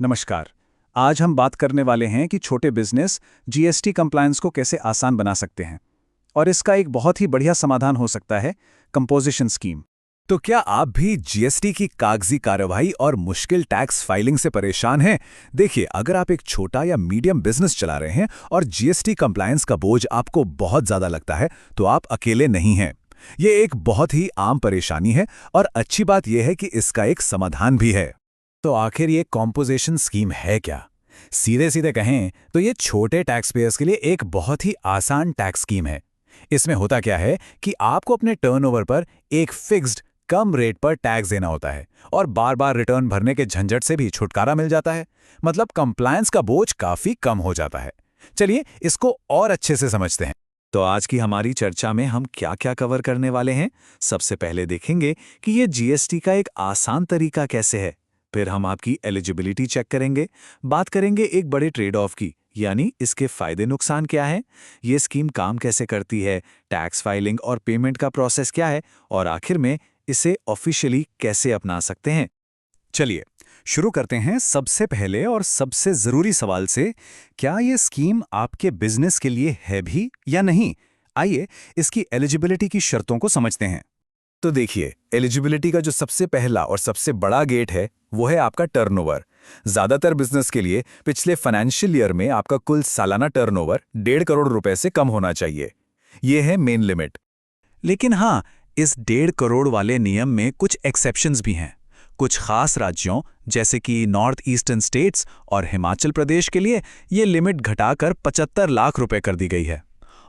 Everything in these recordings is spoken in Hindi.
नमस्कार। आज हम बात करने वाले हैं कि छोटे बिजनेस जीएसटी कंप्लायंस को कैसे आसान बना सकते हैं। और इसका एक बहुत ही बढ़िया समाधान हो सकता है कंपोजिशन स्कीम। तो क्या आप भी जीएसटी की कागजी कार्यवाही और मुश्किल टैक्स फाइलिंग से परेशान हैं? देखिए, अगर आप एक छोटा या मीडियम बिजनेस चला रहे हैं और जीएसटी कंप्लायंस का बोझ आपको बहुत ज्यादा लगता है, तो आप अकेले नहीं हैं। ये एक बहुत ही आम परेशानी है और अच्छी बात यह है कि इसका एक समाधान भी है। तो आखिर ये कॉम्पोजिशन स्कीम है क्या? सीधे सीधे कहें तो ये छोटे टैक्स पेयर्स के लिए एक बहुत ही आसान टैक्स स्कीम है। इसमें होता क्या है कि आपको अपने टर्नओवर पर एक फिक्स्ड कम रेट पर टैक्स देना होता है और बार बार रिटर्न भरने के झंझट से भी छुटकारा मिल जाता है। मतलब कंप्लायंस का बोझ काफी कम हो जाता है। चलिए इसको और अच्छे से समझते हैं। तो आज की हमारी चर्चा में हम क्या क्या कवर करने वाले हैं। सबसे पहले देखेंगे कि ये जीएसटी का एक आसान तरीका कैसे है। फिर हम आपकी एलिजिबिलिटी चेक करेंगे। बात करेंगे एक बड़े ट्रेड ऑफ की, यानी इसके फायदे नुकसान क्या है, ये स्कीम काम कैसे करती है, टैक्स फाइलिंग और पेमेंट का प्रोसेस क्या है, और आखिर में इसे ऑफिशियली कैसे अपना सकते हैं। चलिए शुरू करते हैं सबसे पहले और सबसे जरूरी सवाल से। क्या ये स्कीम आपके बिजनेस के लिए है भी या नहीं? आइए इसकी एलिजिबिलिटी की शर्तों को समझते हैं। तो देखिए, एलिजिबिलिटी का जो सबसे पहला और सबसे बड़ा गेट है वो है आपका टर्नओवर। ज्यादातर बिजनेस के लिए पिछले फाइनेंशियल ईयर में आपका कुल सालाना टर्नओवर 1.5 करोड़ रुपए से कम होना चाहिए। ये है मेन लिमिट। लेकिन हाँ, इस 1.5 करोड़ वाले नियम में कुछ एक्सेप्शंस भी हैं। कुछ खास राज्यों जैसे कि नॉर्थ ईस्टर्न स्टेट्स और हिमाचल प्रदेश के लिए ये लिमिट घटाकर 75 लाख रुपए कर दी गई है।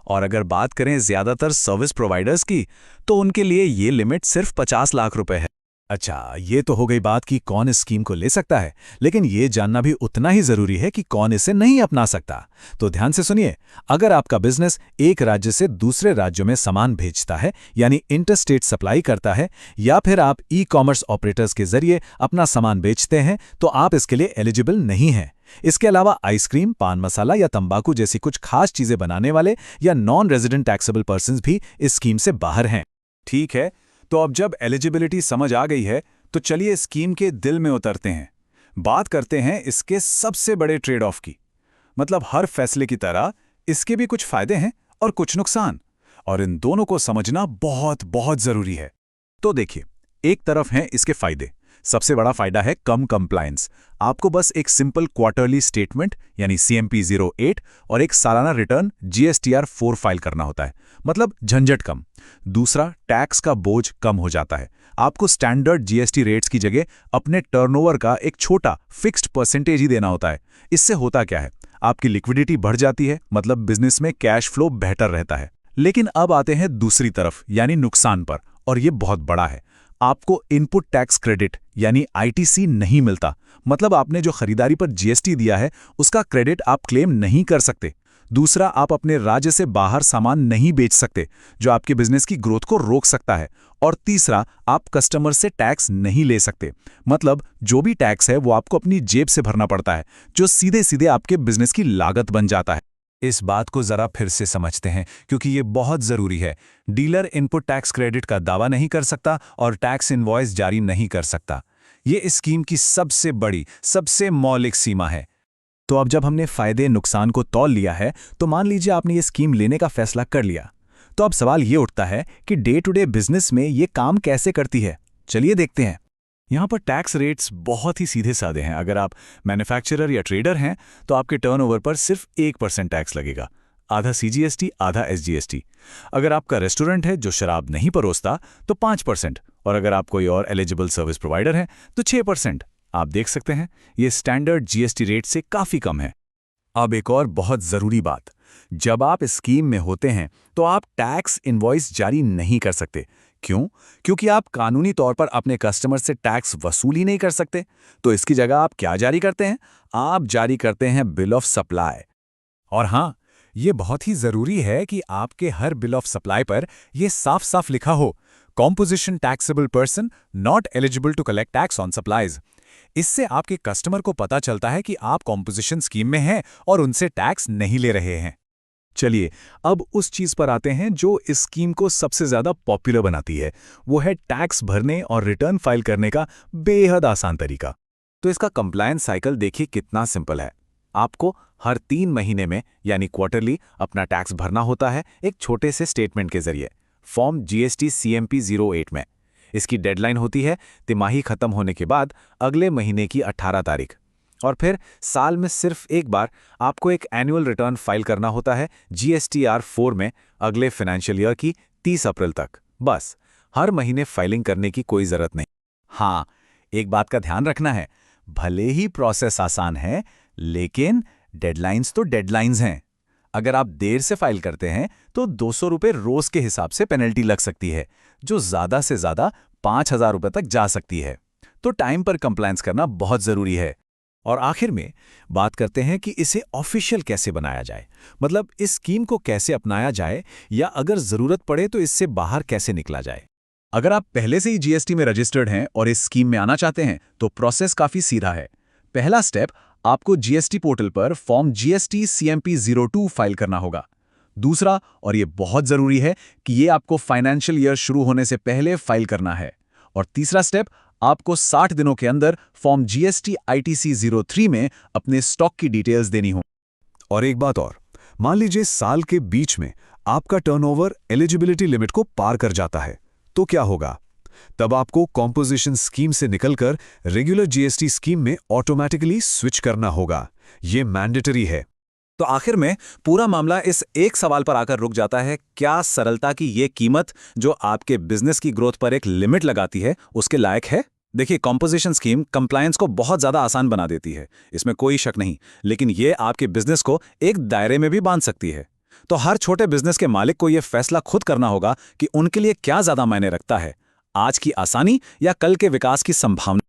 और अगर बात करें ज्यादातर सर्विस प्रोवाइडर्स की, तो उनके लिए ये लिमिट सिर्फ 50 लाख रुपए है। अच्छा, ये तो हो गई बात कि कौन इस स्कीम को ले सकता है, लेकिन ये जानना भी उतना ही जरूरी है कि कौन इसे नहीं अपना सकता। तो ध्यान से सुनिए, अगर आपका बिजनेस एक राज्य से दूसरे राज्यों में सामान भेजता है, यानी इंटरस्टेट सप्लाई करता है, या फिर आप ई कॉमर्स ऑपरेटर्स के जरिए अपना सामान बेचते हैं, तो आप इसके लिए एलिजिबल नहीं हैं। इसके अलावा आइसक्रीम, पान मसाला या तंबाकू जैसी कुछ खास चीजें बनाने वाले या नॉन रेजिडेंट टैक्सेबल पर्सन्स भी इस स्कीम से बाहर हैं। ठीक है, तो अब जब एलिजिबिलिटी समझ आ गई है, तो चलिए स्कीम के दिल में उतरते हैं। बात करते हैं इसके सबसे बड़े ट्रेड ऑफ की। मतलब हर फैसले की तरह इसके भी कुछ फायदे हैं और कुछ नुकसान, और इन दोनों को समझना बहुत बहुत जरूरी है। तो देखिए, एक तरफ हैं इसके फायदे। सबसे बड़ा फायदा है कम कंप्लायंस। आपको बस एक सिंपल क्वार्टरली स्टेटमेंट यानी CMP 08 और एक सालाना रिटर्न GSTR 4 फाइल करना होता है। मतलब झंझट कम। दूसरा, टैक्स का बोझ कम हो जाता है। आपको स्टैंडर्ड GST रेट्स की जगह अपने टर्नओवर का एक छोटा फिक्स्ड परसेंटेज ही देना होता है। इससे होता क्या है, आपकी लिक्विडिटी बढ़ जाती है, मतलब बिजनेस में कैश फ्लो बेहतर रहता है। लेकिन अब आते हैं दूसरी तरफ यानी नुकसान पर, और ये बहुत बड़ा है। आपको इनपुट टैक्स क्रेडिट यानी ITC नहीं मिलता। मतलब आपने जो खरीदारी पर GST दिया है, उसका क्रेडिट आप क्लेम नहीं कर सकते। दूसरा, आप अपने राज्य से बाहर सामान नहीं बेच सकते, जो आपके बिजनेस की ग्रोथ को रोक सकता है। और तीसरा, आप कस्टमर से टैक्स नहीं ले सकते। मतलब जो भी टैक्स है वो आपको अपनी जेब से भरना पड़ता है, जो सीधे सीधे आपके बिजनेस की लागत बन जाता है। इस बात को जरा फिर से समझते हैं, क्योंकि ये बहुत जरूरी है। डीलर इनपुट टैक्स क्रेडिट का दावा नहीं कर सकता और टैक्स इनवॉइस जारी नहीं कर सकता। ये इस स्कीम की सबसे बड़ी, सबसे मौलिक सीमा है। तो अब जब हमने फायदे नुकसान को तौल लिया है, तो मान लीजिए आपने ये स्कीम लेने का फैसला कर लिया। तो अब सवाल ये उठता है कि डे टू डे बिजनेस में ये काम कैसे करती है। चलिए देखते हैं। यहाँ पर टैक्स रेट्स बहुत ही सीधे साधे हैं। अगर आप मैन्युफैक्चरर या ट्रेडर हैं, तो आपके टर्नओवर पर सिर्फ 1% टैक्स लगेगा, आधा CGST, आधा SGST। अगर आपका रेस्टोरेंट है जो शराब नहीं परोसता, तो 5%, और अगर आप कोई और एलिजिबल सर्विस प्रोवाइडर हैं, तो 6%। आप देख सकते हैं, ये स्टैंडर्ड GST रेट से काफी कम है। अब एक और बहुत जरूरी बात, जब आप इस स्कीम में होते हैं, तो आप टैक्स इनवॉइस जारी नहीं कर सकते। क्यों? क्योंकि आप कानूनी तौर पर अपने कस्टमर से टैक्स वसूल ही नहीं कर सकते। तो इसकी जगह आप क्या जारी करते हैं? आप जारी करते हैं बिल ऑफ सप्लाई। और हां, ये बहुत ही जरूरी है कि आपके हर बिल ऑफ सप्लाई पर यह साफ साफ लिखा हो, composition taxable person not eligible to collect tax on supplies. इससे आपके कस्टमर को पता चलता है कि आप कॉम्पोजिशन स्कीम में हैं और उनसे टैक्स नहीं ले रहे हैं। चलिए अब उस चीज पर आते हैं जो इस स्कीम को सबसे ज्यादा पॉपुलर बनाती है। वो है टैक्स भरने और रिटर्न फाइल करने का बेहद आसान तरीका। तो इसका कंप्लायंस साइकिल देखिए कितना सिंपल है। आपको हर 3 महीने में यानी क्वार्टरली अपना टैक्स भरना होता है एक छोटे से स्टेटमेंट के जरिए, फॉर्म जीएसटी CMP 08 में। इसकी डेडलाइन होती है तिमाही खत्म होने के बाद अगले महीने की 18 तारीख। और फिर साल में सिर्फ एक बार आपको एक एनुअल रिटर्न फाइल करना होता है GSTR 4 में अगले फाइनेंशियल ईयर की 30 अप्रैल तक। बस हर महीने फाइलिंग करने की कोई जरूरत नहीं। हाँ, एक बात का ध्यान रखना है, भले ही प्रोसेस आसान है, लेकिन डेडलाइंस तो डेडलाइंस हैं। अगर आप देर से फाइल करते हैं तो 200 रुपये रोज के हिसाब से पेनल्टी लग सकती है, जो ज़्यादा से ज़्यादा 5,000 रुपये तक जा सकती है। तो टाइम पर कंप्लायंस करना बहुत ज़रूरी है। और आखिर में बात करते हैं कि इसे ऑफिशियल कैसे बनाया जाए, मतलब इस स्कीम को कैसे अपनाया जाए, या अगर ज़रूरत पड़े तो इससे बाहर कैसे निकला जाए। अगर आप पहले से ही जीएसटी में रजिस्टर्ड हैं और इस स्कीम में आना चाहते हैं तो प्रोसेस काफी सीधा है। पहला स्टेप, आपको जीएसटी पोर्टल पर फॉर्म GST CMP 02 फाइल करना होगा। दूसरा, और ये बहुत जरूरी है, कि ये आपको फाइनेंशियल ईयर शुरू होने से पहले फाइल करना है। और तीसरा स्टेप, आपको 60 दिनों के अंदर फॉर्म GST ITC 03 में अपने स्टॉक की डिटेल्स देनी हो। और एक बात और, मान लीजिए साल के बीच में आपका टर्नओवर एलिजिबिलिटी लिमिट को पार कर जाता है, तो क्या होगा? तब आपको कॉम्पोजिशन स्कीम से निकलकर रेगुलर जीएसटी स्कीम में ऑटोमेटिकली स्विच करना होगा। ये मैंडेटरी है। तो आखिर में पूरा मामला इस एक सवाल पर आकर रुक जाता है, क्या सरलता की ये कीमत जो आपके बिजनेस की ग्रोथ पर एक लिमिट लगाती है, उसके लायक है? देखिए, कॉम्पोजिशन स्कीम कंप्लायंस को बहुत ज़्यादा आसान बना देती है, इसमें कोई शक नहीं, लेकिन ये आपके बिजनेस को एक दायरे में भी बांध सकती है। तो हर छोटे बिजनेस के मालिक को यह फैसला खुद करना होगा कि उनके लिए क्या ज़्यादा मायने रखता है, आज की आसानी या कल के विकास की संभावना।